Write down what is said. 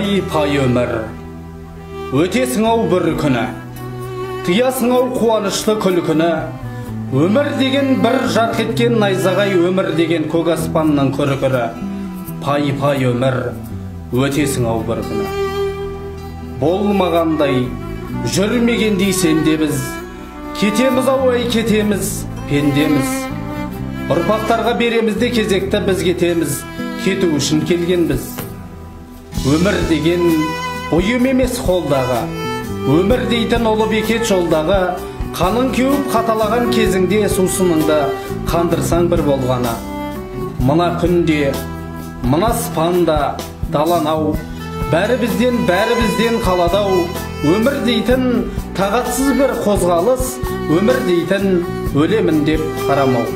Пай-пай өмір, өтесің-ау бір күні, тыясың-ау қуанышты күлкіні. Өмір деген бір жарқ еткен найзағай, өмір деген көк аспанның күркірі. Пай-пай өмір, өтесің-ау бір күні. Болмағандай, жүрмегендей сенде біз, кетеміз-ау ай кетеміз, пендеміз. Ұрпақтарға береміз де кезекті, біз кетеміз, кету үшін келгенбіз. Өмір деген ұйым емес қолдағы, өмір дейтін ұлы бекет жолдағы. Қаның кеуіп қаталаған кезіңде сусыныңды қандырсаң бір болғаны. Мына күнде, мына спанда даланау, бәрі бізден қаладау. Өмір дейтін тағатсыз бір қозғалыс, өмір дейтін өлемін деп қарамау.